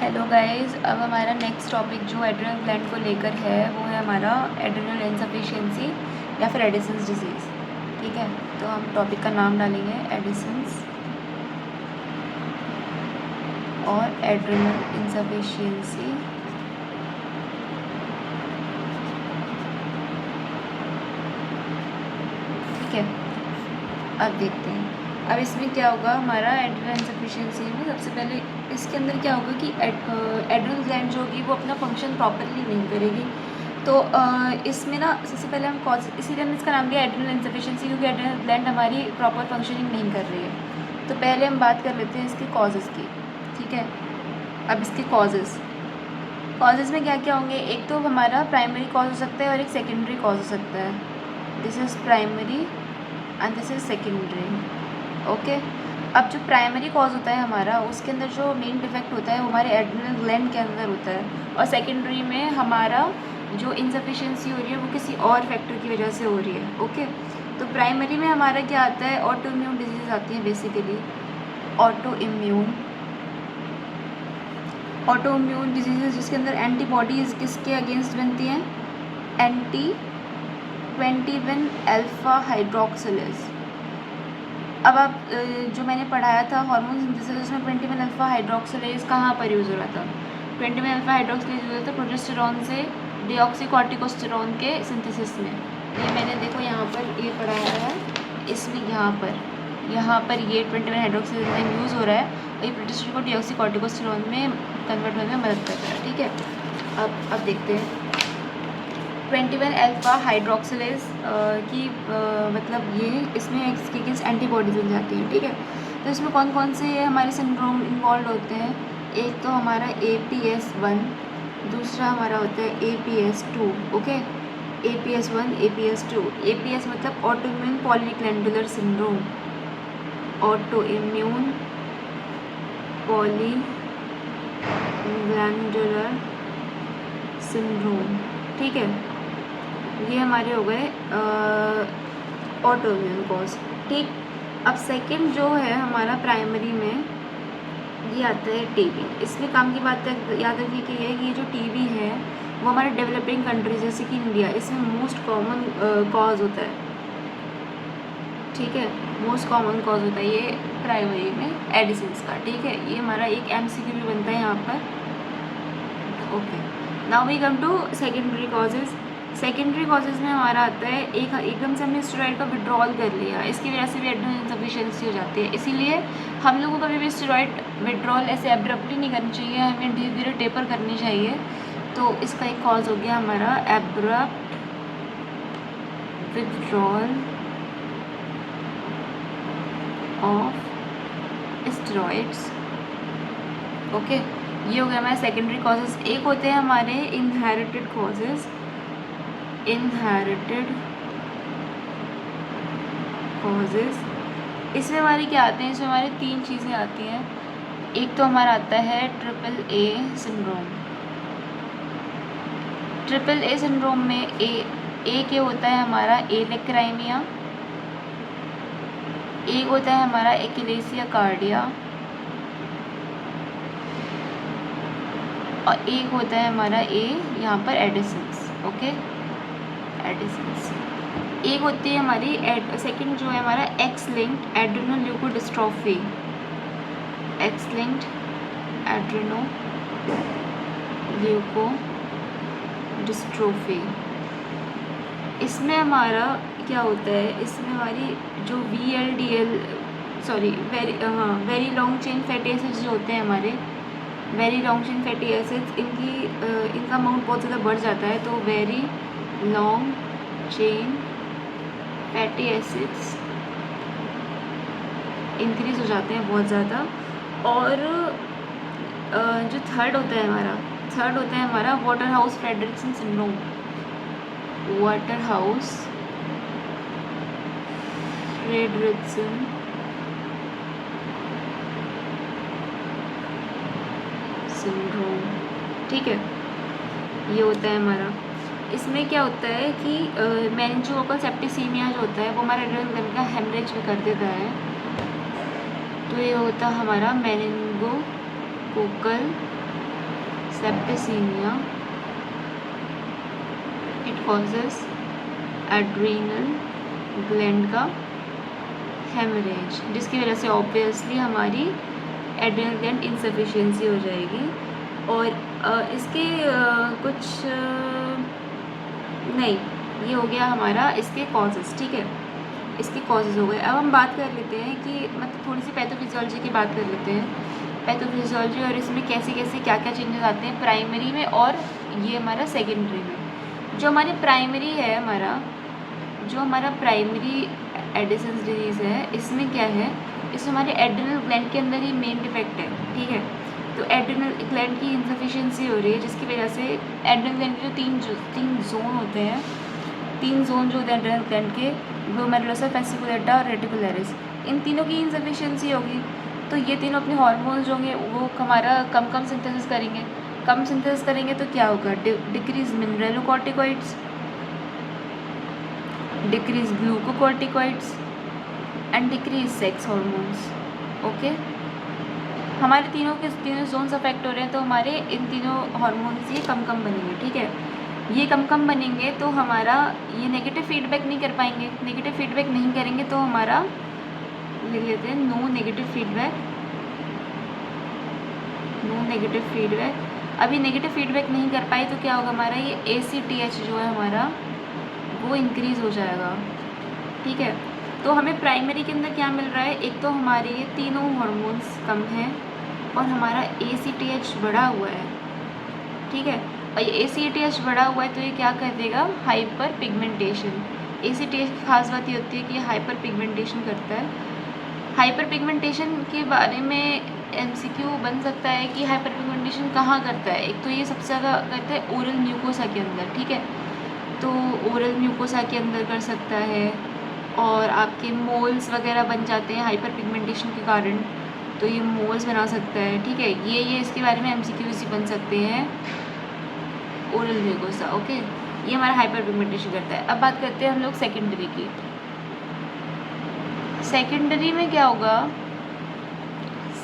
Hello guys, अब हमारा next topic जो एड्रिनल ग्लैंड को लेकर है वो है हमारा एड्रिनल इनसफिशिएंसी या फिर एडिसन्स डिजीज़। ठीक है, तो हम टॉपिक का नाम डालेंगे एडिसन्स और एड्रिनल इनसफिशिएंसी। ठीक है, अब देखते हैं अब इसमें क्या होगा। हमारा एड्रिनल इनसफिशिएंसी में सबसे पहले इसके अंदर क्या होगा कि एड्रिनल ग्लैंड जो होगी वो अपना फंक्शन प्रॉपरली नहीं करेगी। तो इसमें ना सबसे पहले हम कॉज, इसीलिए हमने इसका नाम दिया एड्रिनल इनसफिशिएंसी, क्योंकि एड्रिनल ग्लैंड हमारी प्रॉपर फंक्शनिंग नहीं कर रही है। तो पहले हम बात कर लेते हैं इसके कॉजेज़ की। ठीक है, अब इसके कॉजेज़ में क्या क्या होंगे। एक तो हमारा प्राइमरी कॉज हो सकता है और एक सेकेंडरी कॉज हो सकता है। This is primary and this is secondary. Okay, अब जो प्राइमरी कॉज होता है हमारा, उसके अंदर जो मेन डिफेक्ट होता है वो हमारे एड्रिनल ग्लैंड के अंदर होता है, और सेकेंडरी में हमारा जो इनसफिशिएंसी हो रही है वो किसी और फैक्टर की वजह से हो रही है। ओके, तो प्राइमरी में हमारा क्या आता है, ऑटो इम्यून डिजीज़ आती है बेसिकली। ऑटो इम्यून डिजीज़ जिसके अंदर एंटीबॉडीज़ किसके अगेंस्ट बनती हैं, anti-21 अल्फा हाइड्रोक्सिलेज। अब आप जो मैंने पढ़ाया था हार्मोन सिंथेसिस, उसमें 21 अल्फा हाइड्रोक्सिलेज कहाँ पर यूज़ हो रहा था। 21 अल्फा हाइड्रोक्सिलेज यूज़ होता था प्रोजेस्टेरॉन से डीऑक्सीकॉर्टिकोस्टेरॉन के सिंथेसिस में। ये मैंने देखो यहाँ पर ये पढ़ाया है, इसमें यहाँ पर ये 21 हाइड्रोक्सिलेज यूज़ हो रहा है और ये प्रोजेस्टेरॉन को डीऑक्सीकॉर्टिकोस्टेरॉन में कन्वर्ट होने में मदद करता है। ठीक है, अब देखते हैं 21 अल्फा हाइड्रोक्सिलेज की मतलब ये इसमें इसके अगेंस्ट एंटीबॉडीज बन जाती हैं। ठीक है, तो इसमें कौन कौन से हमारे सिंड्रोम इन्वॉल्व होते हैं। एक तो हमारा APS1, दूसरा हमारा होता है APS2। Okay, APS1 APS2। APS मतलब auto immune polyglandular syndrome, auto immune polyglandular syndrome. ठीक है, ये हमारे हो गए ऑटो इम्यून कॉज। ठीक, अब सेकंड जो है हमारा प्राइमरी में ये आता है टीबी। इसमें काम की बात याद रखने की है कि ये जो टीबी है वो हमारे डेवलपिंग कंट्रीज जैसे कि इंडिया, इसमें मोस्ट कॉमन कॉज होता है। ठीक है, मोस्ट कॉमन कॉज होता है ये प्राइमरी में एडिसन्स का। ठीक है, ये हमारा एक MCQ भी बनता है यहाँ पर। Okay, now we come to secondary causes. Secondary causes में हमारा आता है एकदम से हमने स्टेरॉइड का विड्रॉल कर लिया, इसकी वजह से भी एड्रिनल इनसफिशिएंसी हो जाती है। इसीलिए हम लोगों को कभी भी स्टेरॉइड विड्रॉल ऐसे एब्रप्टली नहीं करनी चाहिए, हमें धीरे धीरे टेपर करनी चाहिए। तो इसका एक कॉज हो गया हमारा abrupt withdrawal of steroids. Okay, ये हो गया हमारे सेकेंडरी कॉजेज़। एक होते हैं हमारे इनहेरिटेड कॉजेज़। इसमें हमारी क्या आते हैं, इसमें हमारी 3 चीज़ें आती हैं। एक तो हमारा आता है AAA सिंड्रोम। AAA सिंड्रोम में ए के होता है हमारा एलेक्राइमिया, एक होता है हमारा एक्लेसिया कार्डिया, और एक होता है हमारा यहाँ पर एडिसन्स। Okay, Edison's. एक होती है हमारी सेकंड जो है हमारा X linked adrenoleukodystrophy. X linked adrenoleukodystrophy. इसमें हमारा क्या होता है, इसमें हमारी जो very long chain fatty acids जो होते हैं हमारे, very long chain fatty acids, इनका अमाउंट बहुत ज़्यादा बढ़ जाता है। तो very long chain fatty acids increase हो जाते हैं बहुत ज़्यादा। और जो थर्ड होता है हमारा water house Frederiksen syndrome. Water house Frederiksen syndrome. ठीक है, ये होता है हमारा। इसमें क्या होता है कि मेनिंजोकोकल सेप्टिसीमिया जो होता है वो हमारे एड्रिनल ग्लैंड का हेमरेज भी कर देता है। तो ये होता है हमारा meningococcal septicaemia, it causes adrenal gland का हेमरेज, जिसकी वजह से ऑब्वियसली हमारी एड्रीनल ग्लैंड इनसफिशिएंसी हो जाएगी। और इसके कुछ नहीं, ये हो गया हमारा इसके कॉजेज़, ठीक है, इसके कॉजेज़ हो गए। अब हम बात कर लेते हैं कि मतलब थोड़ी सी पैथोफिजियोलॉजी की बात कर लेते हैं, पैथोफिजियोलॉजी और इसमें कैसे कैसे क्या क्या चेंजेस आते हैं प्राइमरी में और ये हमारा सेकेंडरी में। जो हमारी प्राइमरी है, जो हमारा प्राइमरी एडिसन्स डिजीज़ है, इसमें क्या है, इसमें हमारे एड्रिनल ग्लैंड के अंदर ही मेन डिफेक्ट है, ठीक है। तो एड्रिनल ग्लैंड की इनसफिशिएंसी हो रही है, जिसकी वजह से एड्रिनल ग्लैंड के जो तीन जोन होते हैं, तीन जोन जो होते हैं एड्रिनल ग्लैंड के, ग्लोमेरुलोसा, फेसिकुलेटा और रेटिकुलरिस, इन तीनों की इनसफिशिएंसी होगी। तो ये तीनों अपने हार्मोन्स जो होंगे वो हमारा कम सिंथेसिस करेंगे। कम सिंथेसिस करेंगे तो क्या होगा, decrease mineralocorticoids, decrease glucocorticoids and decrease sex hormones. Okay, हमारे तीनों जोन्स अफेक्ट हो रहे हैं, तो हमारे इन तीनों हार्मोन्स ये कम बनेंगे, ठीक है। ये कम बनेंगे तो हमारा ये नेगेटिव फीडबैक नहीं कर पाएंगे। नेगेटिव फीडबैक नहीं करेंगे तो हमारा लिख लेते हैं नो नेगेटिव फीडबैक। अभी नेगेटिव फीडबैक नहीं कर पाए तो क्या होगा, हमारा ये ACTH जो है हमारा वो इंक्रीज़ हो जाएगा, ठीक है। तो हमें प्राइमरी के अंदर क्या मिल रहा है, एक तो हमारे ये तीनों हार्मोन्स कम हैं और हमारा ACTH बढ़ा हुआ है, ठीक है। और ये ACTH बढ़ा हुआ है तो ये क्या कर देगा, हाइपर पिगमेंटेशन। ACTH की खास बात ये होती है कि ये हाइपर पिगमेंटेशन करता है। हाइपर पिगमेंटेशन के बारे में MCQ बन सकता है कि हाइपर पिगमेंटेशन कहाँ करता है। एक तो ये सबसे ज़्यादा करता है ओरल म्यूकोसा के अंदर, ठीक है। तो ओरल म्यूकोसा के अंदर कर सकता है और आपके मोल्स वगैरह बन जाते हैं हाइपर पिगमेंटेशन के कारण, तो ये मोल्स बना सकता है, ठीक है। ये इसके बारे में MCQs बन सकते हैं, ओरल म्यूकोसा, ओके। ये हमारा हाइपर पिगमेंटेशन करता है। अब बात करते हैं हम लोग सेकेंडरी की। सेकेंडरी में क्या होगा,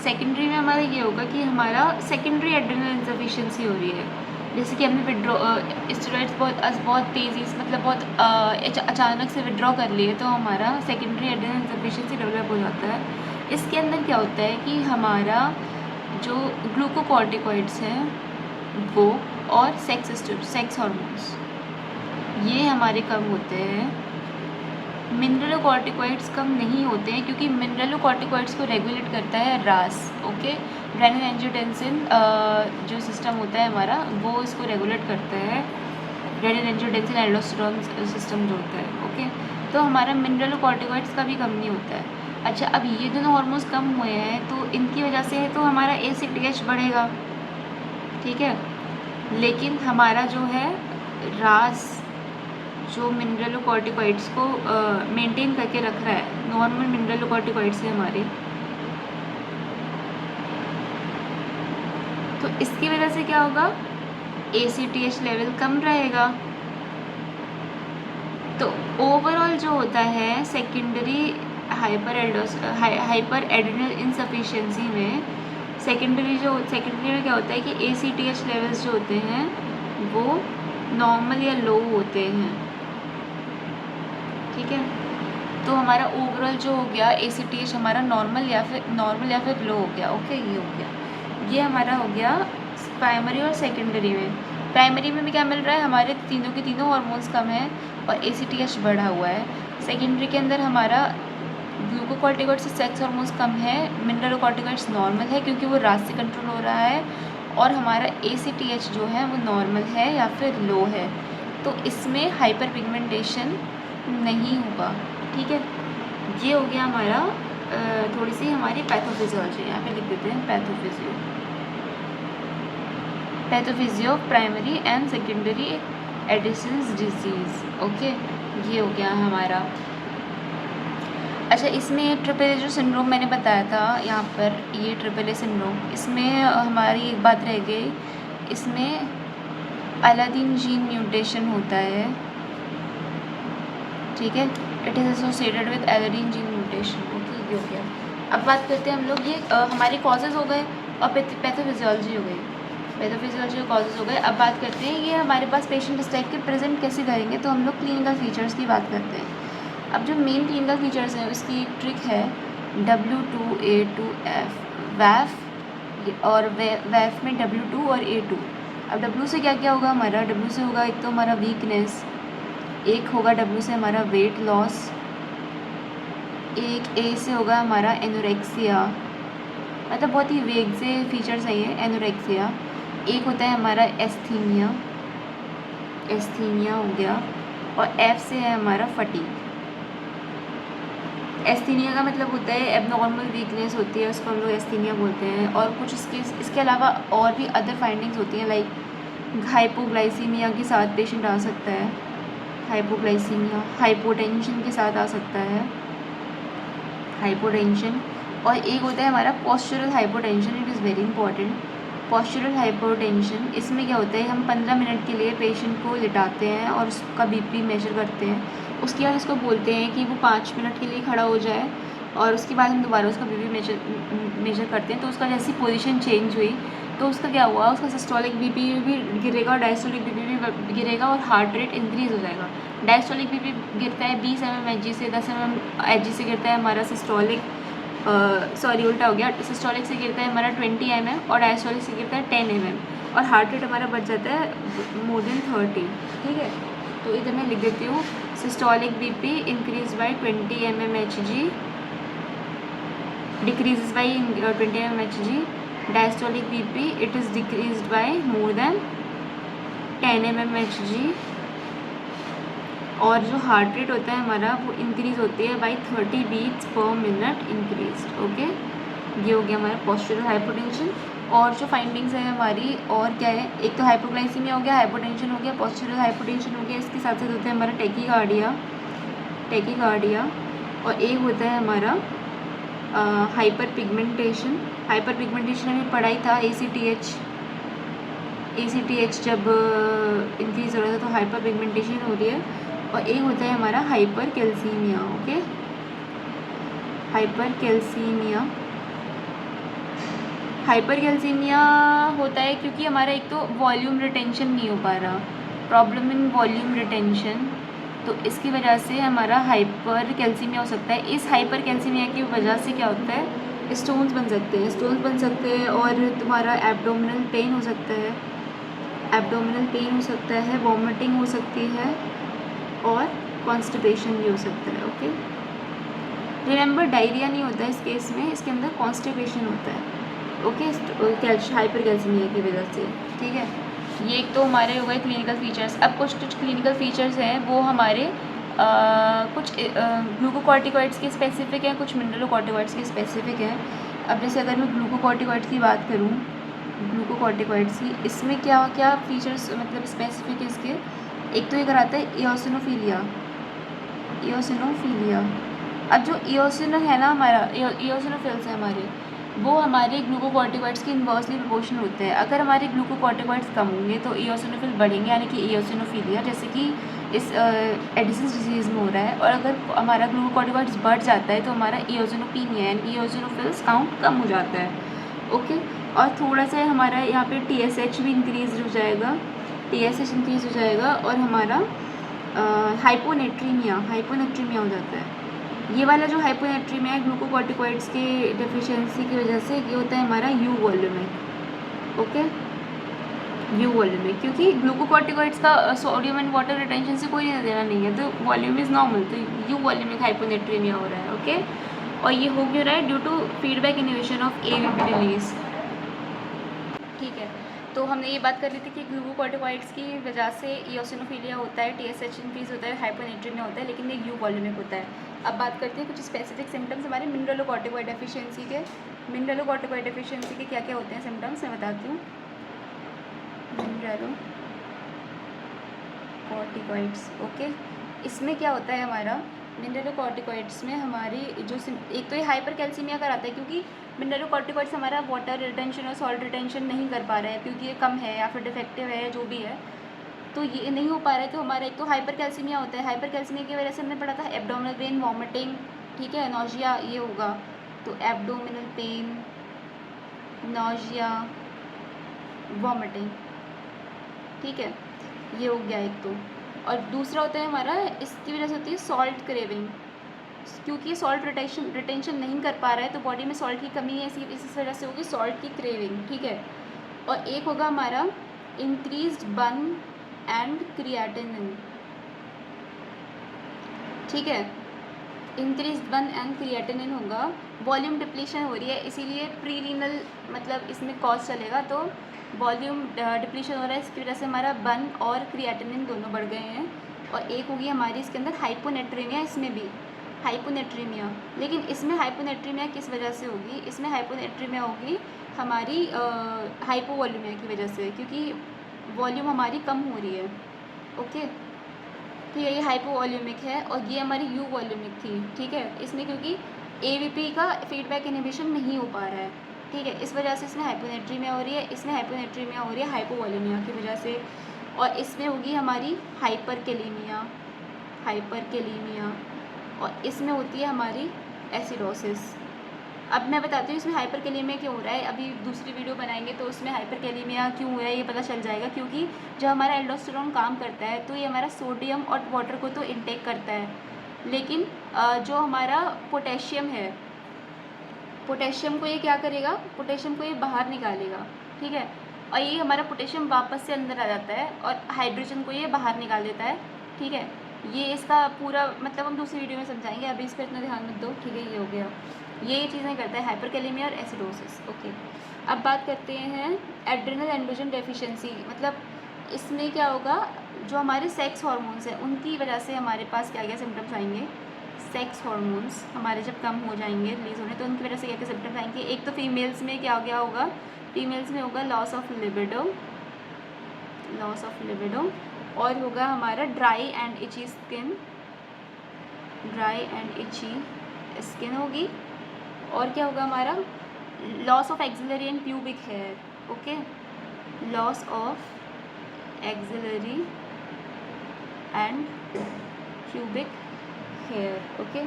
सेकेंडरी में हमारा ये होगा कि हमारा सेकेंडरी एड्रिनल इनसफिशिएंसी हो रही है। जैसे कि हमने स्टेरॉइड्स बहुत तेज़ी से मतलब बहुत अचानक से विड्रॉ कर लिए तो हमारा सेकेंडरी एड्रिनल इनसफिशिएंसी डेवलप हो जाता है। इसके अंदर क्या होता है कि हमारा जो ग्लूकोकॉर्टिकॉइड्स हैं वो और सेक्स हार्मोन्स ये हमारे कम होते हैं। मिनरलोकॉर्टिकॉइड्स कम नहीं होते हैं क्योंकि मिनरलोकॉर्टिकॉइड्स को रेगुलेट करता है RAS, ओके। रेनिन एंजियोटेंसिन जो सिस्टम होता है हमारा वो इसको रेगुलेट करता है, रेनिन एंजियोटेंसिन एल्डोस्टेरोन सिस्टम जो होता है, ओके। तो हमारा मिनरलोकॉर्टिकॉइड्स का भी कम नहीं होता है। अच्छा, अब ये दोनों हार्मोन्स कम हुए हैं तो इनकी वजह से तो हमारा ACTH बढ़ेगा, ठीक है। लेकिन हमारा जो है RAS जो मिनरलोकॉर्टिकॉइड्स को मेंटेन करके रख रहा है, नॉर्मल मिनरलोकॉर्टिकॉइड्स है हमारे, तो इसकी वजह से क्या होगा, ACTH लेवल कम रहेगा। तो ओवरऑल जो होता है सेकेंडरी हाइपर एड्रिनल इनसफिशिएंसी में सेकेंडरी में क्या होता है कि ACTH लेवल्स जो होते हैं वो नॉर्मल या लो होते हैं, ठीक है। तो हमारा ओवरऑल जो हो गया ACTH हमारा नॉर्मल या फिर लो हो गया, ओके। ये हो गया, ये हमारा हो गया प्राइमरी और सेकेंडरी में। प्राइमरी में भी क्या मिल रहा है, हमारे तीनों के तीनों हार्मोन्स कम हैं और ACTH बढ़ा हुआ है। सेकेंडरी के अंदर हमारा ग्लूकोकॉर्टिकॉइड्स से सेक्स हार्मोन्स कम है, मिनरलोकॉर्टिकॉइड्स नॉर्मल है क्योंकि वो RAS से कंट्रोल हो रहा है, और हमारा ACTH जो है वो नॉर्मल है या फिर लो है। तो इसमें हाइपर पिगमेंटेशन नहीं होगा, ठीक है। ये हो गया हमारा थोड़ी सी हमारी पैथोफिजियोलॉजी। यहाँ पे लिख देते हैं pathophysio primary and secondary Addison's disease, okay. ये हो गया हमारा। अच्छा, इसमें ट्रिपल जो सिंड्रोम मैंने बताया था यहाँ पर, ये ट्रिपल सिंड्रोम, इसमें हमारी एक बात रह गई, इसमें अलादीन जीन म्यूटेशन होता है, ठीक है। It is associated with ALADIN gene mutation, okay. ये हो गया। अब बात करते हैं हम लोग, ये हमारे कॉजेज़ हो गए और पैथोफिजियोलॉजी हो गई। पैथोफिजियोलॉजी के कॉजेज हो गए। अब बात करते हैं ये हमारे पास पेशेंट इस टाइप के प्रेजेंट कैसे करेंगे, तो हम लोग क्लिनिकल फीचर्स की बात करते हैं। अब जो मेन क्लिनिकल फीचर्स हैं उसकी एक ट्रिक है W2A2F, वैफ और वैफ में W2 और A2। अब W से क्या क्या होगा हमारा, W से होगा एक तो हमारा वीकनेस, एक होगा W से हमारा वेट लॉस, एक A से होगा हमारा एनोरेक्सिया, मतलब बहुत ही वेग से फीचर्स है ये एनोरेक्सिया। एक होता है हमारा एस्थीमिया, एस्थीमिया हो गया, और F से है हमारा फटीग। एस्थीमिया का मतलब होता है एबनॉर्मल वीकनेस होती है, उसको हम लोग एस्थीमिया बोलते हैं। और कुछ इसके अलावा और भी अदर फाइंडिंग्स होती हैं, लाइक हाइपोग्लाइसीमिया के साथ पेशेंट आ सकता है, हाइपोग्लाइसीमिया, हाइपोटेंशन के साथ आ सकता है, हाइपोटेंशन। और एक होता है हमारा postural hypotension, it is very important. Postural hypotension, इसमें क्या होता है, हम 15 मिनट के लिए पेशेंट को लिटाते हैं और उसका बीपी मेजर करते हैं। उसके बाद उसको बोलते हैं कि वो 5 मिनट के लिए खड़ा हो जाए, और उसके बाद हम दोबारा उसका बीपी मेजर करते हैं। तो उसका जैसी पोजीशन चेंज हुई तो उसका क्या हुआ, उसका सिस्टोलिक बीपी भी गिरेगा, डायस्टोलिक बीपी भी गिरेगा, और हार्ट रेट इंक्रीज़ हो जाएगा। डायस्टोलिक बीपी गिरता है 20 mmHg से, 10 mmHg से गिरता है हमारा सिस्टोलिक, सॉरी उल्टा हो गया, सिस्टोलिक से गिरता है हमारा 20 mm और डायस्टोलिक से गिरता है 10 mm, और हार्ट रेट हमारा बढ़ जाता है मोर देन 30। ठीक है, तो इधर मैं लिख देती हूँ, systolic BP increase by 20 mmHg, decreases bye 20 mmHg, diastolic BP it is decreased bye more than 10 mmHg, और जो हार्ट रेट होता है हमारा वो इंक्रीज़ होती है by 30 beats per minute increase. Okay, ये हो गया हमारा पोस्चरल हाइपोटेंशन। और जो फाइंडिंग्स है हमारी और क्या है, एक तो हाइपोग्लाइसीमिया हो गया, हाइपोटेंशन हो गया, पोस्चरल हाइपोटेंशन हो गया, इसके साथ साथ होता है हमारा टैकीकार्डिया, टैकीकार्डिया, और एक होता है हमारा हाइपर पिगमेंटेशन। हाइपर पिगमेंटेशन हमें पढ़ा ही था, ACTH जब इंक्रीज हो रहा था तो हाइपर पिगमेंटेशन हो रही है। और एक होता है हमारा hyper calcaemia. Okay, hyper calcaemia, hyper calcaemia होता है क्योंकि हमारा एक तो वॉल्यूम रिटेंशन नहीं हो पा रहा, प्रॉब्लम इन वॉल्यूम रिटेंशन, तो इसकी वजह से हमारा हाइपर कैल्सीमिया हो सकता है। इस हाइपर कैल्सीमिया की वजह से क्या होता है, स्टोन्स बन सकते हैं, स्टोन्स बन सकते हैं, और तुम्हारा एब्डोमिनल पेन हो सकता है, एब्डोमिनल पेन हो सकता है, वॉमिटिंग हो सकती है, और कॉन्स्टिपेशन भी हो सकता है। ओके, रिमेंबर डायरिया नहीं होता है इस केस में, इसके अंदर कॉन्स्टिपेशन होता है। ओके, हाइपर कैल्सीमिया की वजह से। ठीक है, ये एक तो हमारे हो गए क्लिनिकल फीचर्स। अब कुछ क्लिनिकल फीचर्स हैं वो हमारे कुछ ग्लूकोकॉर्टिकॉइड्स के स्पेसिफिक हैं, कुछ मिनरलोकॉर्टिकॉइड्स के स्पेसिफिक हैं। अब जैसे अगर मैं ग्लूकोकॉर्टिकॉइड्स की बात करूँ, ग्लूकोकॉर्टिकॉइड्स की, इसमें क्या क्या फीचर्स मतलब स्पेसिफिक है इसके, एक तो ये कराता है इओसिनोफिलिया, इओसिनोफिलिया। अब जो इओसिनो है ना हमारा, इओसिनोफिल्स है हमारे, वो हमारे ग्लूकोकॉर्टिकॉइड्स के इन्वर्सली प्रोपोर्शनल होते हैं। अगर हमारे ग्लूकोकॉर्टिकॉइड्स कम होंगे तो इओसिनोफिल बढ़ेंगे, यानी कि इओसिनोफिलिया, जैसे कि इस एडिसन्स डिजीज़ में हो रहा है। और अगर हमारा ग्लूकोकॉर्टिकॉइड्स बढ़ जाता है तो हमारा इओसिनोपीनिया यानी कि इओसिनोफिल्स काउंट कम हो जाता है। ओके, और थोड़ा सा हमारा यहाँ पे TSH भी इंक्रीज हो जाएगा, TSH इंक्रीज हो जाएगा, और हमारा हाइपोनेट्रीमिया हो जाता है। ये वाला जो हाइपोनेट्रीमिया है ग्लूकोकॉर्टिकॉइड्स के डेफिशिएंसी की वजह से ये होता है हमारा you volaemic. Okay, you volaemic, क्योंकि ग्लूकोकॉर्टिकॉइड्स का सोडियम एंड वाटर रिटेंशन से कोई लेना देना नहीं है, तो वॉल्यूम इज़ नॉर्मल, तो यू वॉल्यूमिक हाइपोनेट्रीमिया हो रहा है। ओके, और ये हो क्यों रहा है, due to feedback inhibition of AVP release. ठीक है, तो हमने ये बात कर ली थी कि ग्लूकोकॉर्टिकॉइड्स की वजह से इओसिनोफिलिया होता है, TSH इंक्रीज होता है, हाइपोनेट्रीमिया होता है, लेकिन ये यू वॉल्यूमिक होता है। अब बात करते हैं कुछ स्पेसिफिक सिम्टम्स हमारे मिनरलोकॉर्टिकॉइड डेफिशिएंसी के। मिनरलोकॉर्टिकॉइड डेफिशिएंसी के क्या क्या होते हैं सिम्टम्स, मैं बताती हूँ। मिनरलोकॉर्टिकॉइड्स, ओके, इसमें क्या होता है हमारा, मिनरलोकॉर्टिकॉइड्स में हमारी जो एक तो ये हाइपर कैल्सीमिया कराता है, क्योंकि मिनरलोकॉर्टिकॉइड्स हमारा वाटर रिटेंशन और सॉल्ट रिटेंशन नहीं कर पा रहा है, क्योंकि ये कम है या फिर डिफेक्टिव है, जो भी है, तो ये नहीं हो पा रहा है। तो हमारा एक तो हाइपर कैल्सीमिया होता है, हाइपर कैल्सीमिया की वजह से हमने पढ़ा था एब्डोमिनल पेन, वॉमिटिंग, ठीक है, नौजिया, ये होगा। तो एब्डोमिनल पेन, नौजिया, वॉमिटिंग, ठीक है, ये हो गया एक तो। और दूसरा होता है हमारा, इसकी वजह से होती है सॉल्ट क्रेविंग, क्योंकि सॉल्ट रिटेंशन नहीं कर पा रहा है तो बॉडी में सॉल्ट की कमी है, इसी वजह से होगी सॉल्ट की क्रेविंग, ठीक है। और एक होगा हमारा इंक्रीज्ड बर्न एंड क्रिएटिनिन, ठीक है, इंक्रीज बर्न एंड क्रिएटिनिन होगा। वॉल्यूम डिप्लीशन हो रही है, इसीलिए प्रीरीनल मतलब इसमें कॉज चलेगा, तो वॉल्यूम डिप्लीशन हो रहा है, इसकी वजह से हमारा बर्न और क्रिएटिनिन दोनों बढ़ गए हैं। और एक होगी हमारी इसके अंदर हाइपोनेट्रीमिया, इसमें भी हाइपोनेट्रीमिया, लेकिन इसमें हाइपोनेट्रीमिया किस वजह से होगी, इसमें हाइपोनेट्रीमिया होगी हमारी हाइपोवॉल्यूमिया की वजह से, क्योंकि वॉल्यूम हमारी कम हो रही है, ओके। तो ये हाइपोवॉल्यूमिक है और ये हमारी यू वॉल्यूमिक थी, ठीक है। इसमें क्योंकि एवीपी का फीडबैक इनहिबिशन नहीं हो पा रहा है, ठीक है, इस वजह से इसमें हाइपोनेट्रीमिया हो रही है, इसमें हाइपोनेट्रीमिया हो रही है हाइपोवॉल्यूमिया की वजह से। और इसमें होगी हमारी हाइपरकेलेमिया, हाइपरकेलेमिया, और इसमें होती है हमारी एसिडोसिस। अब मैं बताती हूँ इसमें हाइपरकेलेमिया क्यों हो रहा है, अभी दूसरी वीडियो बनाएंगे तो उसमें हाइपरकेलेमिया क्यों हो रहा है ये पता चल जाएगा, क्योंकि जब हमारा एल्डोस्टेरोन काम करता है तो ये हमारा सोडियम और वाटर को तो इनटेक करता है, लेकिन जो हमारा पोटेशियम है, पोटेशियम को ये क्या करेगा, पोटेशियम को ये बाहर निकालेगा, ठीक है, और ये हमारा पोटेशियम वापस से अंदर आ जाता है और हाइड्रोजन को ये बाहर निकाल देता है, ठीक है। ये इसका पूरा मतलब हम दूसरी वीडियो में समझाएंगे, अभी इस पर इतना ध्यान मत दो, ठीक है। ये हो गया, ये चीज़ें करता है हाइपरकेलेमिया और एसिडोसिस, ओके। अब बात करते हैं एड्रिनल एंड्रोजन डेफिशिएंसी, मतलब इसमें क्या होगा, जो हमारे सेक्स हार्मोन्स हैं उनकी वजह से हमारे पास क्या क्या सिम्टम्स आएंगे, सेक्स हार्मोन्स हमारे जब कम हो जाएंगे रिलीज होने, तो उनकी वजह से क्या क्या सिम्टम्स आएंगे। एक तो फीमेल्स में क्या क्या होगा, फीमेल्स में होगा loss of libido, loss of libido, और होगा हमारा dry and itchy skin, dry and itchy skin होगी। और क्या होगा हमारा, loss of axillary and pubic hair, okay, loss of axillary and pubic hair, okay.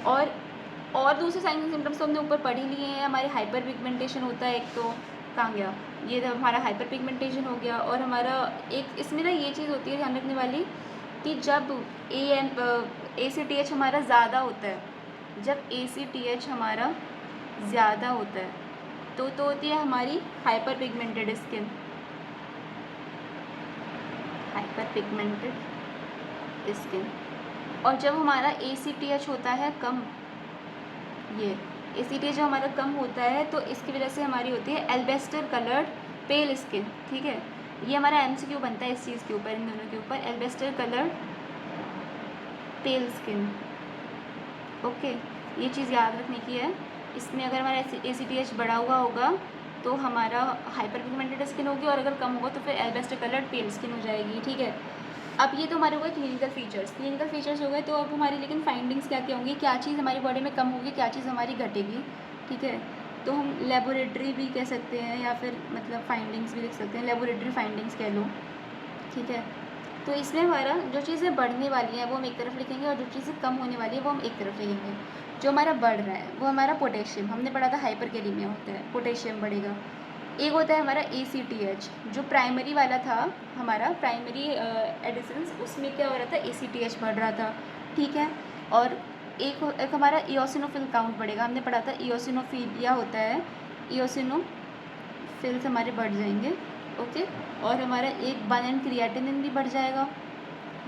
और दूसरे साइंस एंड सिम्टम्स तो हमने ऊपर पढ़ ही लिए हैं, हमारे हाइपर पिगमेंटेशन होता है, एक तो कहाँ गया, ये तो हमारा हाइपर पिगमेंटेशन हो गया। और हमारा एक इसमें ना ये चीज़ होती है ध्यान रखने वाली कि जब ACTH हमारा ज़्यादा होता है, जब ACTH हमारा ज़्यादा होता है तो होती है हमारी hyper pigmented skin, hyper pigmented skin. और जब हमारा ACTH होता है कम, ये ACTH जब हमारा कम होता है तो इसकी वजह से हमारी होती है एल्बेस्टर कलर्ड पेल स्किन, ठीक है। ये हमारा MCQ बनता है इस चीज़ के ऊपर, इन दोनों के ऊपर, एल्बेस्टर कलर्ड पेल स्किन, ओके। ये चीज़ याद रखने की है। इसमें अगर हमारा ACTH बढ़ा हुआ होगा तो हमारा हाइपर पिगमेंटेड स्किन होगी, और अगर कम होगा तो फिर एल्बेस्टर कलर्ड पेल स्किन हो जाएगी, ठीक है। अब ये तो हमारे हो गए क्लिनिकल फीचर्स हो गए। तो अब हमारी लेकिन फाइंडिंग्स क्या क्या होंगी, क्या चीज़ हमारी बॉडी में कम होगी, क्या चीज़ हमारी घटेगी, ठीक है। तो हम लेबोरेटरी भी कह सकते हैं या फिर मतलब फाइंडिंग्स भी लिख सकते हैं, लेबोरेटरी फाइंडिंग्स कह लो, ठीक है। तो इसमें हमारा जो चीज़ें बढ़ने वाली हैं वो हम एक तरफ लिखेंगे, और जो चीज़ें कम होने वाली है वो हम एक तरफ लिखेंगे। जो हमारा बढ़ रहा है वो हमारा पोटेशियम, हमने पढ़ा था हाइपरकेलेमिया होता है, पोटेशियम बढ़ेगा। एक होता है हमारा ACTH, जो प्राइमरी वाला था हमारा प्राइमरी एडिशंस, उसमें क्या हो रहा था, ACTH बढ़ रहा था, ठीक है। और एक हमारा इओसिनोफिल काउंट बढ़ेगा, हमने पढ़ा था इओसिनोफिलिया होता है, इओसिनोफिल्स हमारे बढ़ जाएंगे, ओके। और हमारा एक बर्न एंड क्रिएटिनिन भी बढ़ जाएगा,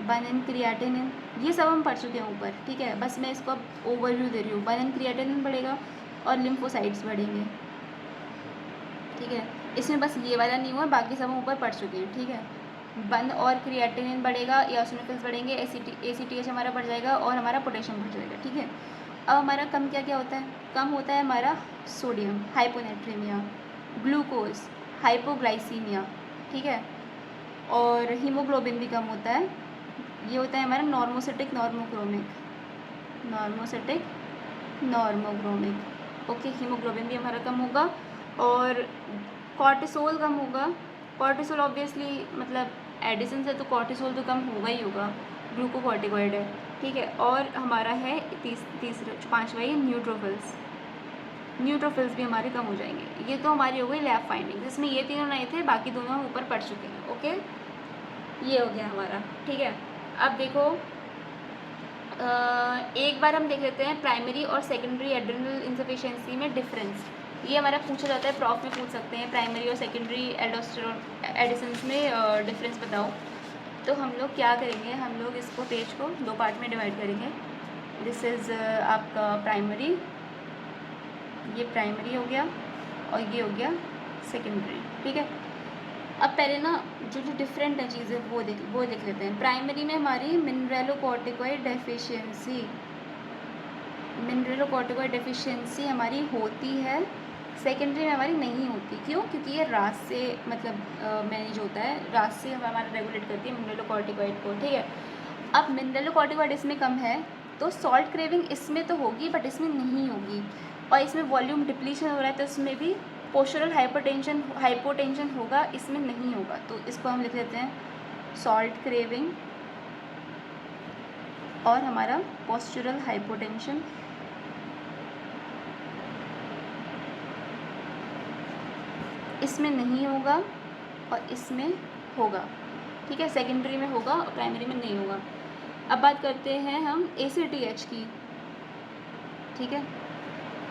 बर्न एंड क्रिएटिनिन, ये सब हम पढ़ चुके हैं ऊपर, ठीक है। बस मैं इसको अब ओवरव्यू दे रही हूँ। बर्न एंड क्रिएटिनिन बढ़ेगा और लिम्फोसाइट्स बढ़ेंगे, ठीक है। इसमें बस ये वाला नहीं हुआ, बाकी सब हम ऊपर पढ़ चुके हैं, ठीक है। बर्न और क्रिएटिनिन बढ़ेगा, इओसिनोफिल्स बढ़ेंगे, ACTH हमारा बढ़ जाएगा और हमारा पोटेशियम बढ़ जाएगा, ठीक है। अब हमारा कम क्या क्या होता है, कम होता है हमारा सोडियम, हाइपोनेट्रीमिया, ग्लूकोज, हाइपोग्लाइसीमिया, ठीक है। और हीमोग्लोबिन भी कम होता है, ये होता है हमारा नॉर्मोसिटिक नॉर्मोग्रोमिक, ओके। हीमोग्लोबिन भी हमारा कम होगा और कॉर्टिसोल कम होगा। कॉर्टिसोल ऑब्वियसली मतलब एडिशन से तो कॉर्टिसोल तो कम होगा ही होगा, ग्लूकोकॉर्टिकॉइड है, ठीक है। और हमारा है तीसरा पाँचवा ये न्यूट्रोफिल्स, न्यूट्रोफिल्स भी हमारे कम हो जाएंगे। ये तो हमारी हो गई लैब फाइंडिंग्स, इसमें ये तीनों नहीं थे, बाकी दोनों हम ऊपर पढ़ चुके हैं। ओके, ये हो गया हमारा, ठीक है। अब देखो एक बार हम देख लेते हैं प्राइमरी और सेकेंडरी एड्रेनल इंसफिशिएंसी में डिफरेंस। ये हमारा पूछा जाता है, प्रॉफ में पूछ सकते हैं, प्राइमरी और सेकेंडरी एल्डोस्टेरोन एडिशंस में डिफरेंस बताओ। तो हम लोग क्या करेंगे, हम लोग इसको पेज को दो पार्ट में डिवाइड करेंगे। दिस इज़ आपका प्राइमरी, ये प्राइमरी हो गया और ये हो गया सेकेंडरी, ठीक है। अब पहले ना जो जो डिफरेंट है चीज़ें वो देख लेते हैं। प्राइमरी में हमारी मिनरलोकॉर्टिकॉइड डेफिशिएंसी हमारी होती है, सेकेंडरी में हमारी नहीं होती। क्यों? क्योंकि ये रात से मतलब मैनेज होता है, रात से हमारा रेगुलेट करती है मिनरलोकॉर्टिकॉइड को, ठीक है। अब मिनरलोकॉर्टिकॉइड इसमें कम है तो सॉल्ट क्रेविंग इसमें तो होगी बट इसमें नहीं होगी, और इसमें वॉल्यूम डिप्लीशन हो रहा है तो इसमें भी पोस्चरल हाइपोटेंशन होगा, इसमें नहीं होगा। तो इसको हम लिख लेते हैं सॉल्ट क्रेविंग और हमारा पोस्चरल हाइपोटेंशन। इसमें नहीं होगा और इसमें होगा, ठीक है। सेकेंडरी में होगा और प्राइमरी में नहीं होगा। अब बात करते हैं हम ACTH की, ठीक है।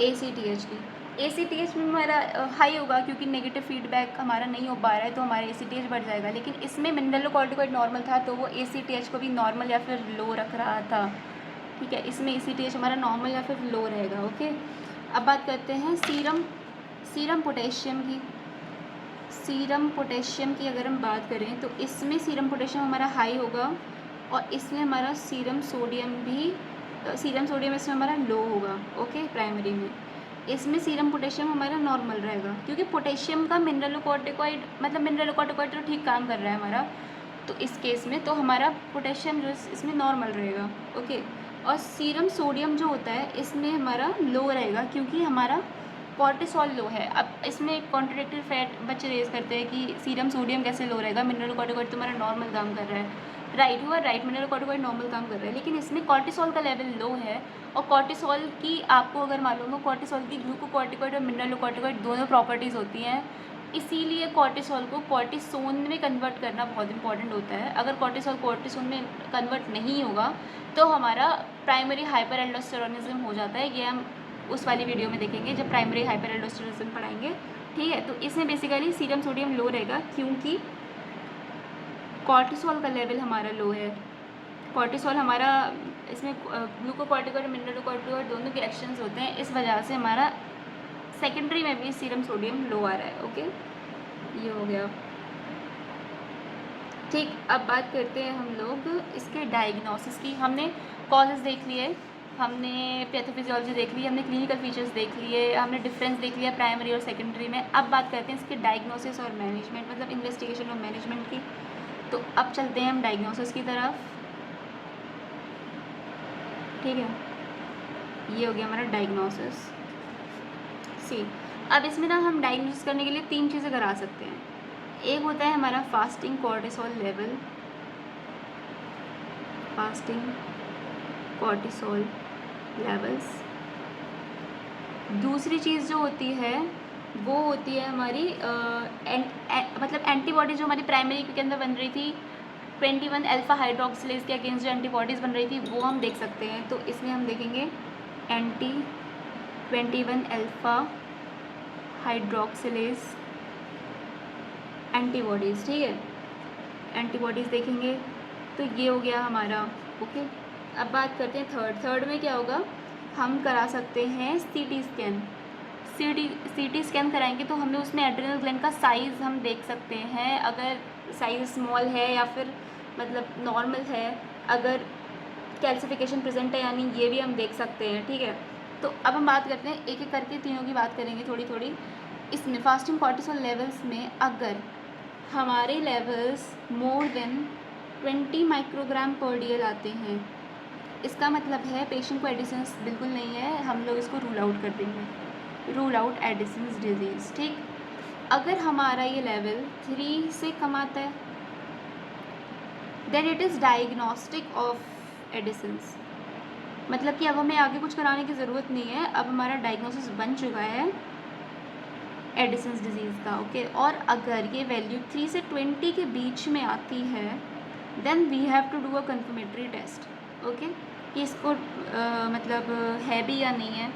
ACTH की, ACTH में हमारा हाई होगा क्योंकि नेगेटिव फीडबैक हमारा नहीं हो पा रहा है तो हमारा ACTH बढ़ जाएगा। लेकिन इसमें मिनरलोकॉर्टिकॉइड नॉर्मल था तो वो ACTH को भी नॉर्मल या फिर लो रख रहा था, ठीक है। इसमें ACTH हमारा नॉर्मल या फिर लो रहेगा, ओके। अब बात करते हैं सीरम पोटेशियम की अगर हम बात करें तो इसमें सीरम पोटेशियम हमारा हाई होगा और इसमें हमारा सीरम सोडियम इसमें हमारा लो होगा, ओके, प्राइमरी में। इसमें सीरम पोटेशियम हमारा नॉर्मल रहेगा क्योंकि पोटेशियम का मिनरलोकॉर्टिकॉइड तो ठीक काम कर रहा है हमारा, तो इस केस में तो हमारा पोटेशियम जो इसमें नॉर्मल रहेगा, ओके। और सीरम सोडियम जो होता है इसमें हमारा लो रहेगा क्योंकि हमारा कॉर्टिसोल लो है। अब इसमें कॉन्ट्रडिक्टरी फैट बच्चे रेज करते हैं कि सीरम सोडियम कैसे लो रहेगा, मिनरलोकॉर्टिकॉइड तो हमारा नॉर्मल काम कर रहा है। राइट हुआ, राइट, मिनरलोकॉर्टिकॉइड नॉर्मल काम कर रहा है, लेकिन इसमें कॉर्टिसोल का लेवल लो है। और कॉर्टिसोल की आपको अगर मालूम हो, कॉर्टिसोल की ग्लूकोकॉर्टिकॉइड और मिनरलोकॉर्टिकॉइड दोनों प्रॉपर्टीज़ होती हैं, इसीलिए कॉर्टिसोल को कॉर्टिसोन में कन्वर्ट करना बहुत इंपॉर्टेंट होता है। अगर कॉर्टिसोल कॉर्टिसोन में कन्वर्ट नहीं होगा तो हमारा प्राइमरी हाइपर एल्डोस्टेरोनिज्म हो जाता है। ये हम उस वाली वीडियो में देखेंगे जब प्राइमरी हाइपर एल्डोस्टेरोनिज्म पढ़ाएंगे, ठीक है। तो इसमें बेसिकली सीरम सोडियम लो रहेगा क्योंकि कॉर्टिसोल का लेवल हमारा लो है। कॉर्टिसोल हमारा इसमें ग्लूकोकॉर्टिकॉइड और मिनरलोकॉर्टिकॉइड दोनों के एक्शंस होते हैं, इस वजह से हमारा सेकेंडरी में भी सीरम सोडियम लो आ रहा है, ओके। ये हो गया, ठीक। अब बात करते हैं हम लोग इसके डायग्नोसिस की। हमने कॉजेज़ देख लिए, हमने पैथोफिजियोलॉजी देख ली, हमने क्लिनिकल फीचर्स देख लिए, हमने डिफरेंस देख लिया प्राइमरी और सेकेंडरी में। अब बात करते हैं इसके डायग्नोसिस और मैनेजमेंट, मतलब इन्वेस्टिगेशन और मैनेजमेंट की। तो अब चलते हैं हम डायग्नोसिस की तरफ, ठीक है। ये हो गया हमारा डायग्नोसिस। अब इसमें ना हम डायग्नोसिस करने के लिए तीन चीज़ें करा सकते हैं। एक होता है हमारा fasting cortisol level, fasting cortisol levels. दूसरी चीज़ जो होती है वो होती है हमारी मतलब एंटीबॉडी जो हमारी प्राइमरी के अंदर बन रही थी 21 अल्फा हाइड्रोक्सिलेज के अगेंस्ट जो एंटीबॉडीज़ बन रही थी वो हम देख सकते हैं। तो इसमें हम देखेंगे एंटी 21 अल्फा हाइड्रोक्सिलेज एंटीबॉडीज़, ठीक है। एंटीबॉडीज़ देखेंगे तो ये हो गया हमारा, ओके। अब बात करते हैं थर्ड में क्या होगा, हम करा सकते हैं सीटी स्कैन। सीटी स्कैन कराएंगे तो हमें उसमें एड्रेनल ग्लैंड का साइज़ हम देख सकते हैं, अगर साइज़ स्मॉल है या फिर मतलब नॉर्मल है, अगर कैल्सिफिकेशन प्रेजेंट है यानी ये भी हम देख सकते हैं, ठीक है। तो अब हम बात करते हैं एक एक करके तीनों की बात करेंगे थोड़ी थोड़ी। इसमें फास्टिंग कॉर्टिसोल लेवल्स में अगर हमारे लेवल्स मोर देन 20 माइक्रोग्राम पर डीएल आते हैं, इसका मतलब है पेशेंट को एडिसन्स बिल्कुल नहीं है, हम लोग इसको रूल आउट कर देंगे, रूल आउट एडिसन्स डिजीज़, ठीक। अगर हमारा ये लेवल 3 से कम आता है then it is diagnostic of Addison's. मतलब कि अब हमें आगे कुछ कराने की ज़रूरत नहीं है, अब हमारा डायग्नोसिस बन चुका है एडिसन्स डिजीज़ का। ओके, और अगर ये वैल्यू 3 से 20 के बीच में आती है then we have to do a confirmatory test. Okay, कि इसको मतलब है भी या नहीं है,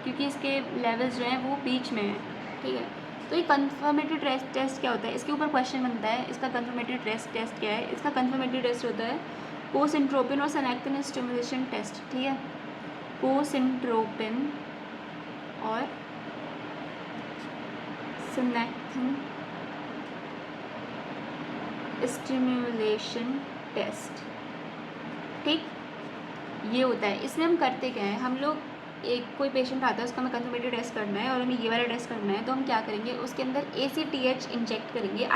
क्योंकि इसके लेवल्स जो हैं वो बीच में हैं। ठीक है, तो ये कन्फर्मेटरी टेस्ट क्या होता है, इसके ऊपर क्वेश्चन बनता है, इसका कन्फर्मेटरी टेस्ट क्या है। इसका कन्फर्मेटरी टेस्ट होता है कोसिंट्रोपिन और सेनेक्टिन स्टिमुलेशन टेस्ट। ठीक है, कोसिंट्रोपिन और सेनेक्टिन स्टिमुलेशन टेस्ट। ठीक, ये होता है। इसमें हम करते क्या है, हम लोग कोई पेशेंट आता है, उसका हमें कन्फर्मेटरी टेस्ट करना है और हमें ये वाला टेस्ट करना है, तो हम क्या करेंगे, उसके अंदर ACTH इंजेक्ट करेंगे,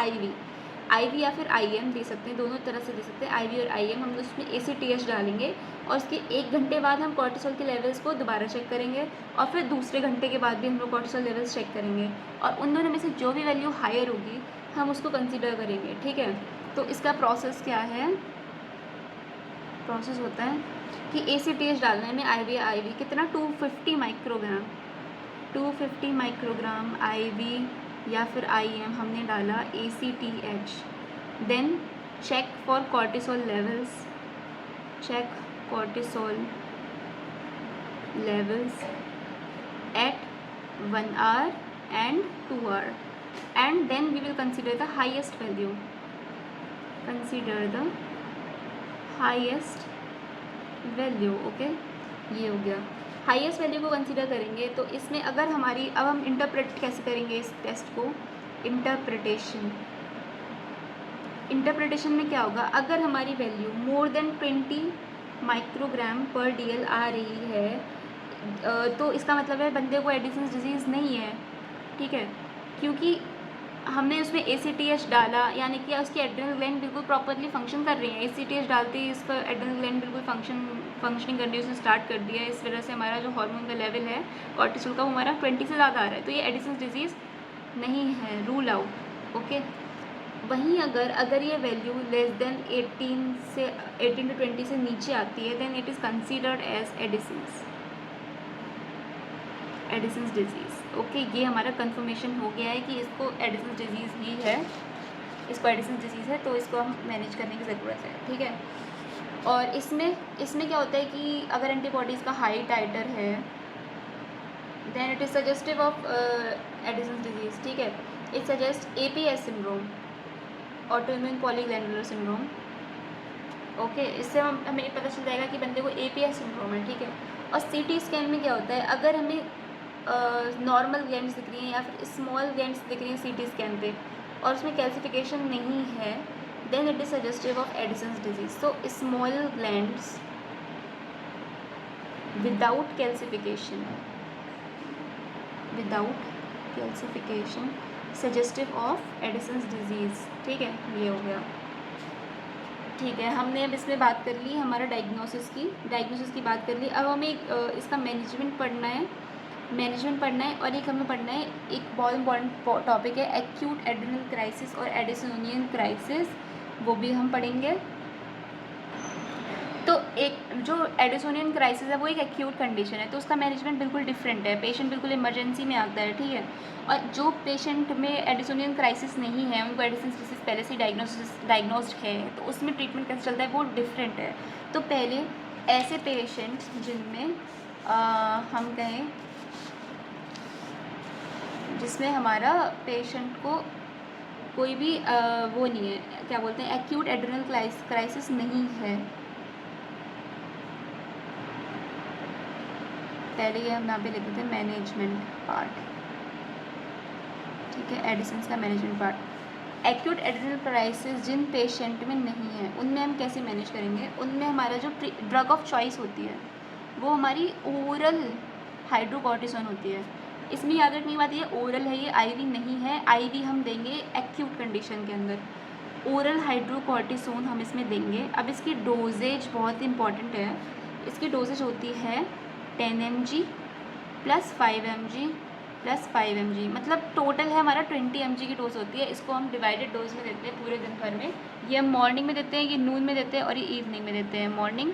IV या फिर IM दे सकते हैं, दोनों तरह से दे सकते हैं, IV और IM। हम उसमें ACTH डालेंगे और उसके 1 घंटे बाद हम कॉर्टिसोल के लेवल्स को दोबारा चेक करेंगे और फिर दूसरे घंटे के बाद भी हम लोग कॉर्टिसोल लेवल्स चेक करेंगे और उन दोनों में से जो भी वैल्यू हायर होगी हम उसको कंसिडर करेंगे। ठीक है, तो इसका प्रोसेस क्या है, प्रोसेस होता है कि ACTH डालने में IV कितना 250 माइक्रोग्राम 250 माइक्रोग्राम IV या फिर IM हमने डाला ACTH। Then check for cortisol levels, check cortisol levels at 1 hour and 2 hour and then we will consider the highest value, consider the highest value. Okay, ये हो गया, highest value को consider करेंगे। तो इसमें अगर हमारी, अब हम इंटरप्रेट कैसे करेंगे इस टेस्ट को, इंटरप्रिटेशन में क्या होगा, अगर हमारी वैल्यू मोर देन 20 माइक्रोग्राम पर DL आ रही है तो इसका मतलब है बंदे को एडिसन्स डिजीज़ नहीं है। ठीक है, क्योंकि हमने उसमें ACTH डाला, यानी कि उसकी एड्रेनल ग्लैंड बिल्कुल प्रॉपरली फंक्शन कर रही है। ACTH डालते ही इसका एड्रेनल ग्लैंड बिल्कुल फंक्शनिंग करनी उसने स्टार्ट कर दिया है। इस वजह से हमारा जो हार्मोन का लेवल है कॉर्टिसोल का वो हमारा 20 से ज़्यादा आ रहा है, तो ये एडिसन्स डिजीज़ नहीं है, रूल आउट। ओके, वहीं अगर ये वैल्यू लेस देन 18 to 20 से नीचे आती है then it is considered as Addison's disease. Okay, ये हमारा कंफर्मेशन हो गया है कि इसको एडिसन्स डिजीज़ ही है, इसको एडिसन्स डिजीज़ है, तो इसको हम मैनेज करने की ज़रूरत है। ठीक है, और इसमें क्या होता है कि अगर एंटीबॉडीज़ का हाई टाइटर है then it is suggestive of Addison's disease. ठीक है, it suggest APS syndrome, autoimmune polyglandular syndrome. Okay, इससे हमें पता चल जाएगा कि बंदे को APS सिंड्रोम है। ठीक है, और CT स्कैन में क्या होता है, अगर हमें नॉर्मल ग्लैंड्स दिख रही हैं या फिर स्मॉल ग्लैंड्स दिख रही हैं CT स्कैन पे और उसमें कैल्सिफिकेशन नहीं है then it is suggestive of Addison's disease. So small glands without calcification suggestive of Addison's disease. ठीक है, ये हो गया। ठीक है, हमने अब इसमें बात कर ली हमारा डायग्नोसिस की बात कर ली। अब हमें इसका मैनेजमेंट पढ़ना है और एक हमें पढ़ना है, एक बहुत इंपॉर्टेंट टॉपिक है एक्यूट एड्रेनल क्राइसिस और एडिसोनियन क्राइसिस, वो भी हम पढ़ेंगे। तो एक जो एडिसोनियन क्राइसिस है वो एक एक्यूट कंडीशन है, तो उसका मैनेजमेंट बिल्कुल डिफरेंट है, पेशेंट बिल्कुल इमरजेंसी में आता है। ठीक है, और जो पेशेंट में एडिसोनियन क्राइसिस नहीं है, उनको एडिसन्स डिजीज़ पहले से डायग्नोस्ड है, तो उसमें ट्रीटमेंट कैसे चलता है वो डिफरेंट है। तो पहले ऐसे पेशेंट जिनमें हम कहें जिसमें हमारा पेशेंट को कोई भी वो नहीं है, क्या बोलते हैं, एक्यूट एड्रेनल क्राइसिस नहीं है। पहले ये हम यहाँ पे लिखते थे मैनेजमेंट पार्ट। ठीक है, एडिसन्स का management part. Acute adrenal crisis जिन पेशेंट में नहीं है उनमें हम कैसे मैनेज करेंगे, उनमें हमारा जो ड्रग ऑफ चॉइस होती है वो हमारी ओरल हाइड्रोकॉर्टिसोन होती है। इसमें याद रखने की बात ये ओरल है, ये IV नहीं है। IV हम देंगे एक्यूट कंडीशन के अंदर, ओरल हाइड्रोकॉर्टिसोन हम इसमें देंगे। अब इसकी डोजेज बहुत इंपॉर्टेंट है, इसकी डोजेज होती है 10 mg + 5 mg + 5 mg, मतलब टोटल है हमारा 20 mg की डोज होती है। इसको हम डिवाइडेड डोज में देते हैं पूरे दिन भर में, ये हम मॉर्निंग में देते हैं, ये नून में देते हैं और ये इवनिंग में देते हैं, मॉर्निंग,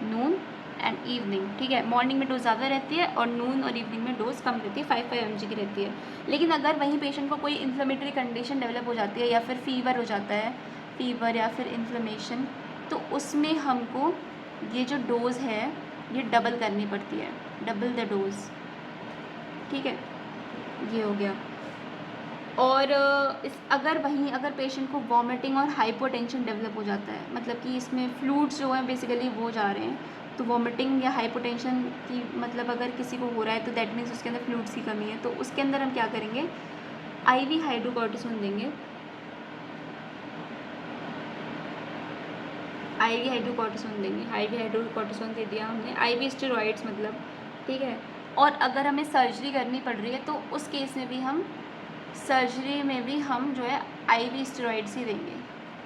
नून, एंड इवनिंग, ठीक है। मॉर्निंग में डोज ज़्यादा रहती है और नून और इवनिंग में डोज कम रहती है, 5 mg की रहती है। लेकिन अगर वहीं पेशेंट को कोई इन्फ्लेमेटरी कंडीशन डेवलप हो जाती है या फिर फीवर हो जाता है, फीवर या फिर इन्फ्लेमेशन, तो उसमें हमको ये जो डोज़ है ये डबल करनी पड़ती है, डबल द डोज, ठीक है। ये हो गया। और अगर पेशेंट को वॉमिटिंग और हाइपोटेंशन डेवलप हो जाता है, मतलब कि इसमें फ्लूइड्स जो हैं बेसिकली वो जा रहे हैं, तो वॉमिटिंग या हाइपोटेंशन की मतलब अगर किसी को हो रहा है तो दैट मीन्स उसके अंदर फ्लूइड्स की कमी है। तो उसके अंदर हम क्या करेंगे, IV हाइड्रोकॉर्टिसोन देंगे, IV हाइड्रोकॉर्टिसोन दे दिया हमने, IV स्टेरॉइड्स मतलब, ठीक है। और अगर हमें सर्जरी करनी पड़ रही है तो उस केस में भी हम जो है IV स्टेरॉइड्स ही देंगे,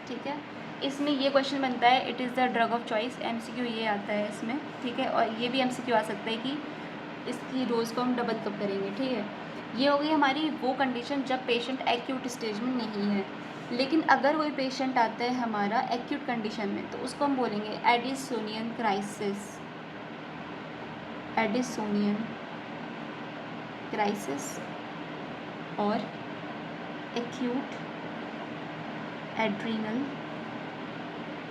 ठीक है। इसमें ये क्वेश्चन बनता है, it is the drug of choice, MCQ ये आता है इसमें, ठीक है। और ये भी MCQ आ सकता है कि इसकी डोज को हम डबल कब करेंगे, ठीक है। ये हो गई हमारी वो कंडीशन जब पेशेंट एक्यूट स्टेज में नहीं है। लेकिन अगर कोई पेशेंट आता है हमारा एक्यूट कंडीशन में, तो उसको हम बोलेंगे एडिसोनियन क्राइसिस और एक्यूट एड्रीनल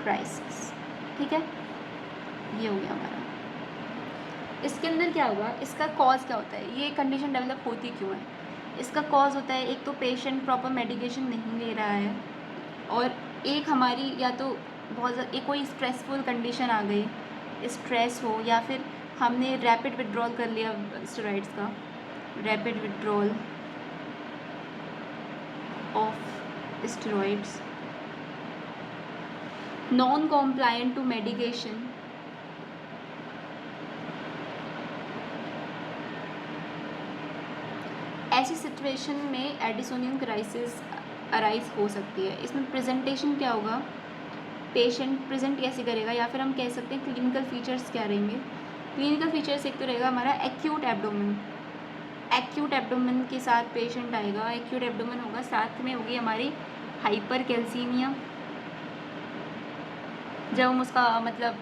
क्राइसिस, ठीक है। ये हो गया हमारा। इसके अंदर क्या हुआ, इसका कॉज क्या होता है, ये कंडीशन डेवलप होती क्यों है। इसका कॉज होता है, एक तो पेशेंट प्रॉपर मेडिकेशन नहीं ले रहा है, और एक हमारी या तो बहुत ज़्यादा कोई स्ट्रेसफुल कंडीशन आ गई, स्ट्रेस हो, या फिर हमने रैपिड विड्रॉल कर लिया स्टेरॉइड्स का, rapid withdrawal of steroids, non compliant to medication, ऐसी सिचुएशन में एडिसोनियन क्राइसिस अराइज हो सकती है। इसमें प्रेजेंटेशन क्या होगा, पेशेंट प्रेजेंट कैसे करेगा, या फिर हम कह सकते हैं क्लिनिकल फीचर्स क्या रहेंगे। क्लिनिकल फीचर्स एक तो रहेगा हमारा एक्यूट एब्डोमेन के साथ पेशेंट आएगा, एक्यूट एब्डोमेन होगा, साथ में होगी हमारी हाइपर कैल्सीमिया। जब हम उसका मतलब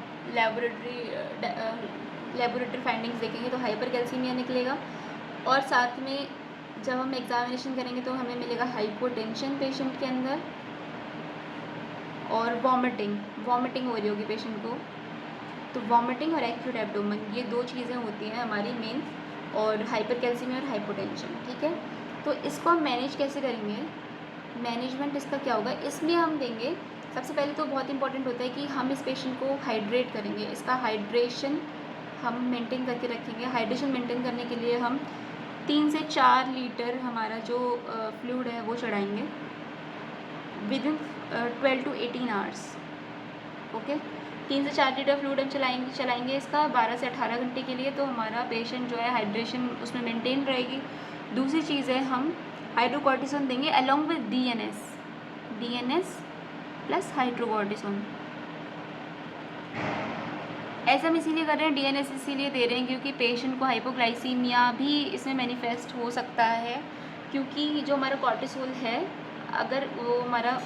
लेबोरेटरी फाइंडिंग्स देखेंगे तो हाइपर कैल्सीमिया निकलेगा, और साथ में जब हम एग्जामिनेशन करेंगे तो हमें मिलेगा हाइपोटेंशन पेशेंट के अंदर, और वॉमिटिंग हो रही होगी पेशेंट को। तो वॉमिटिंग और एक्यूट एब्डोमेन ये दो चीज़ें होती हैं हमारी मेन, और हाइपर कैल्सीमिया और हाइपोटेंशन, ठीक है। तो इसको हम मैनेज कैसे करेंगे, मैनेजमेंट इसका क्या होगा, इसमें हम देंगे सबसे पहले तो बहुत इंपॉर्टेंट होता है कि हम इस पेशेंट को हाइड्रेट करेंगे, इसका हाइड्रेशन हम मेंटेन करके रखेंगे। हाइड्रेशन मेंटेन करने के लिए हम 3 से 4 लीटर हमारा जो फ्लूइड है वो चढ़ाएंगे विदिन 12 to 18 आवर्स, ओके। 3 से 4 लीटर फ्लूइड हम चलाएंगे इसका 12 से 18 घंटे के लिए, तो हमारा पेशेंट जो है हाइड्रेशन उसमें मेंटेन रहेगी। दूसरी चीज़ है हम हाइड्रोकॉर्टिसोन देंगे along with DNS plus hydrocortisone. ऐसा हम इसीलिए कर रहे हैं, DNS इसीलिए दे रहे हैं क्योंकि पेशेंट को हाइपोग्लाइसीमिया भी इसमें मैनिफेस्ट हो सकता है, क्योंकि जो हमारा कॉर्टिसोल है अगर वो हमारा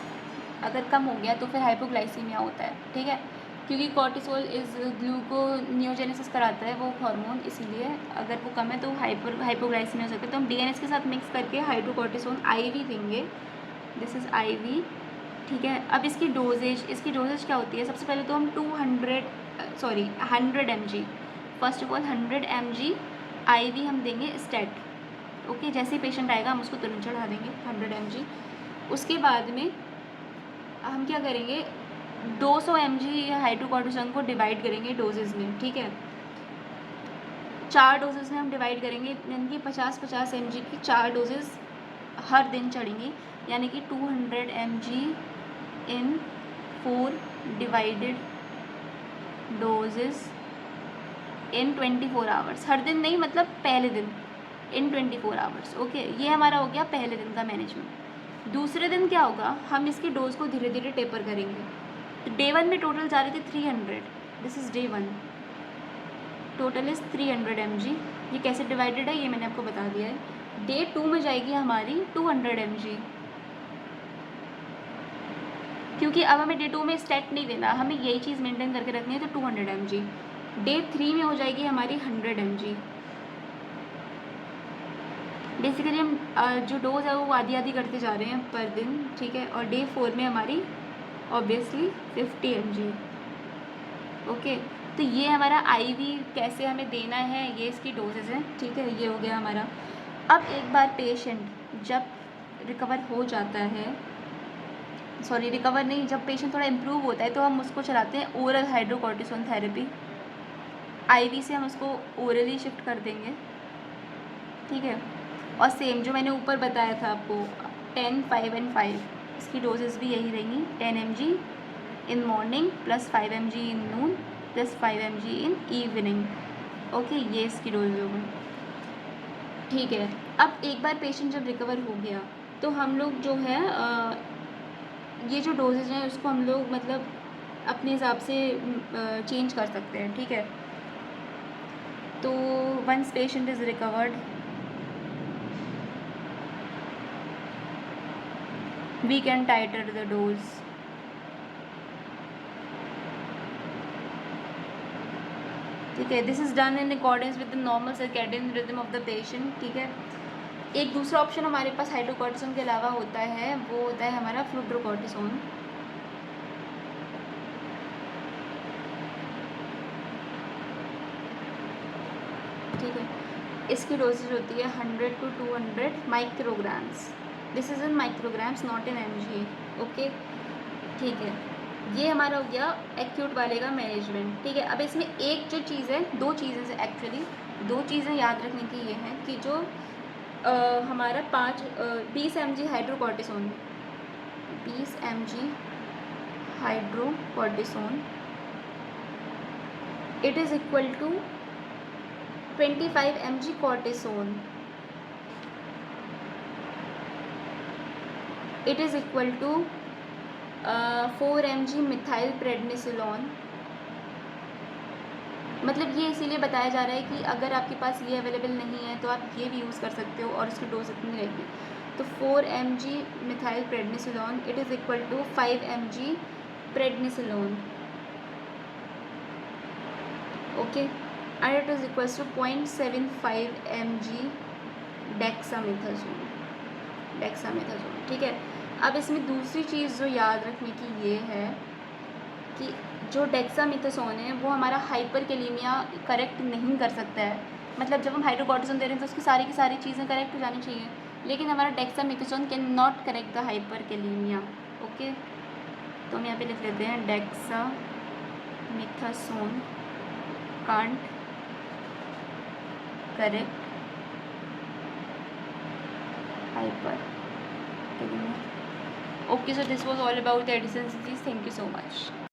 अगर कम हो गया तो फिर हाइपोग्लाइसीमिया होता है, ठीक है। क्योंकि कॉर्टिसोल इज़ ग्लूकोनियोजेनेसिस कराता है वो हार्मोन, इसीलिए अगर वो कम है तो हाइपोग्लाइसीमिया हो सकता है। तो हम DNS के साथ मिक्स करके हाइड्रोकॉर्टिसोन IV देंगे, दिस इज़ IV, ठीक है। अब इसकी डोजेज क्या होती है, सबसे पहले तो हम 100 mg, first of all 100 mg IV हम देंगे स्टेट, ओके। जैसे ही पेशेंट आएगा हम उसको तुरंत चढ़ा देंगे 100 mg। उसके बाद में हम क्या करेंगे, 200 mg हाइड्रोकॉर्टिसोन को डिवाइड करेंगे डोजेज़ में, ठीक है। 4 डोजेज़ में हम डिवाइड करेंगे, यानी कि 50-50 mg की 4 डोजेज़ हर दिन चढ़ेंगी, यानी कि 200 mg इन 4 डिवाइडेड डोजेज़ इन 24 आवर्स, हर दिन नहीं मतलब पहले दिन इन 24 आवर्स, ओके। ये हमारा हो गया पहले दिन का मैनेजमेंट। दूसरे दिन क्या होगा, हम इसकी डोज को धीरे धीरे टेपर करेंगे। तो डे 1 में टोटल जा रही थी 300, this is day 1, total is 300 mg। ये कैसे डिवाइडेड है ये मैंने आपको बता दिया है। डे 2 में जाएगी हमारी 200 mg, क्योंकि अब हमें डे 2 में स्टेट नहीं देना, हमें यही चीज़ मेंटेन करके रखनी है, तो 200 mg। डे 3 में हो जाएगी हमारी 100 mg। बेसिकली हम जो डोज है वो आधी आधी करते जा रहे हैं पर दिन, ठीक है। और डे 4 में हमारी ऑब्वियसली 50 mg। ओके, तो ये हमारा IV कैसे हमें देना है, ये इसकी डोजेज हैं, ठीक है। ये हो गया हमारा। अब एक बार पेशेंट जब रिकवर हो जाता है, सॉरी रिकवर नहीं, जब पेशेंट थोड़ा इम्प्रूव होता है तो हम उसको चलाते हैं ओरल हाइड्रोकॉर्टिसोन थेरेपी। IV से हम उसको ओरली शिफ्ट कर देंगे, ठीक है। और सेम जो मैंने ऊपर बताया था आपको 10, 5 एंड 5, इसकी डोजेस भी यही रहेंगी। 10 mg in morning plus 5 mg in Noon plus 5 mg in evening. Okay, ये इसकी डोज होगी, ठीक है। अब एक बार पेशेंट जब रिकवर हो गया तो हम लोग जो है ये जो डोजेज हैं उसको हम लोग मतलब अपने हिसाब से चेंज कर सकते हैं, ठीक है। तो once patient is recovered, we can titrate the dose। ठीक है, this is done in accordance with the normal circadian rhythm of the patient, ठीक है। एक दूसरा ऑप्शन हमारे पास हाइड्रोकॉर्टिसोन के अलावा होता है, वो होता है हमारा फ्लूड्रोकॉर्टिसोन। ठीक है, इसकी डोजेज होती है 100 to 200 micrograms. This is in micrograms not in mg। Okay, ठीक है। ये हमारा हो गया एक्यूट वाले का मैनेजमेंट, ठीक है। अब इसमें एक जो चीज़ है, दो चीज़ें हैं एक्चुअली, दो चीज़ें याद रखने की ये हैं कि जो हमारा 20 mg hydrocortisone, 20 mg hydrocortisone it is equal to 25 mg cortisone, it is equal to 4 mg methyl prednisolone. मतलब ये इसीलिए बताया जा रहा है कि अगर आपके पास ये अवेलेबल नहीं है तो आप ये भी यूज़ कर सकते हो और उसकी डोज इतनी रहेगी। तो 4 mg methyl prednisolone it is equal to 5 mg prednisolone. Okay, and it is equals to 0.75 mg dexamethasone, ठीक है। अब इसमें दूसरी चीज़ जो याद रखने की ये है कि जो डेक्सामेथासोन है वो हमारा हाइपरकैलेमिया करेक्ट नहीं कर सकता है। मतलब जब हम हाइड्रोकॉर्टिसोन दे रहे हैं तो उसकी सारी की सारी चीज़ें करेक्ट हो जानी चाहिए, लेकिन हमारा dexamethasone can not correct the hyperkalaemia. Okay, तो हम यहाँ पे लिख लेते हैं dexamethasone can't correct hyperkalemia। Okay, so this was all about the Addison's disease. Thank you so much.